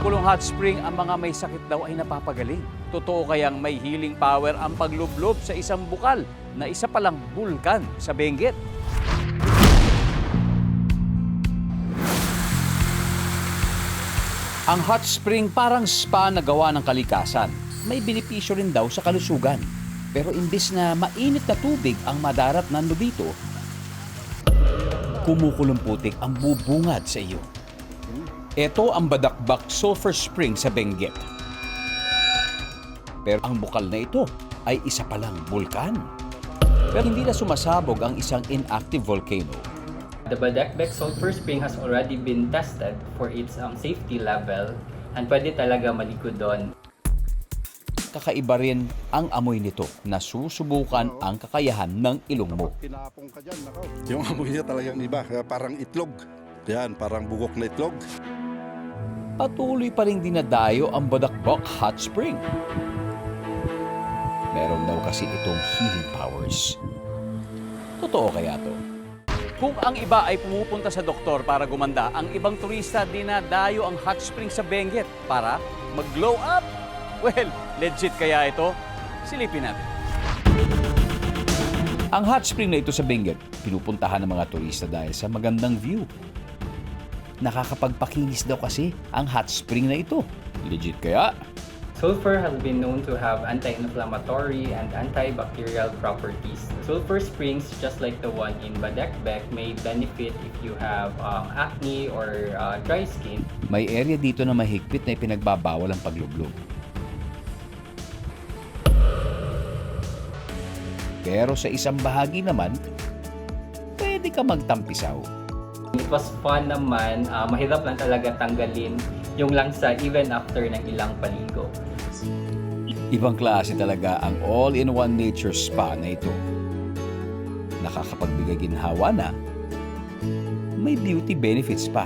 makabulong hot spring, ang mga may sakit daw ay napapagaling. Totoo kayang may healing power ang paglublob sa isang bukal na isa palang bulkan sa Benguet? Ang hot spring parang spa na gawa ng kalikasan. May benepisyo rin daw sa kalusugan. Pero imbis na mainit na tubig ang madarat nando dito, kumukulong putik ang bubungad sa iyo. Ito ang Badakbak Sulphur Spring sa Benguet. Pero ang bukal na ito ay isa palang bulkan. Pero hindi na sumasabog ang isang inactive volcano. The Badakbak Sulphur Spring has already been tested for its safety level and pwede talaga maligo doon. Kakaiba rin ang amoy nito na susubukan ang kakayahan ng ilong mo. Tinapong ka dyan, nakaw. Yung amoy niya talagang iba, parang itlog. Yan, parang bugok na itlog. Patuloy pa rin dinadayo ang Badakbak Hot Spring. Meron daw kasi itong healing powers. Totoo kaya to? Kung ang iba ay pumupunta sa doktor para gumanda, ang ibang turista dinadayo ang hot spring sa Benguet para mag-glow up. Well, legit kaya ito? Silipin natin. Ang hot spring na ito sa Benguet, pinupuntahan ng mga turista dahil sa magandang view. Nakakapagpakinis daw kasi ang hot spring na ito. Legit kaya? Sulfur has been known to have anti-inflammatory and antibacterial properties. Sulfur springs, just like the one in Badakbak, may benefit if you have acne or dry skin. May area dito na mahigpit na ipinagbabawal ang paglublob. Pero sa isang bahagi naman, pwede ka magtampisaw. It was fun naman, mahirap lang talaga tanggalin yung langsa even after ng ilang paligo. Ibang klase talaga ang all-in-one nature spa na ito. Nakakapagbigay ginhawa na, may beauty benefits pa.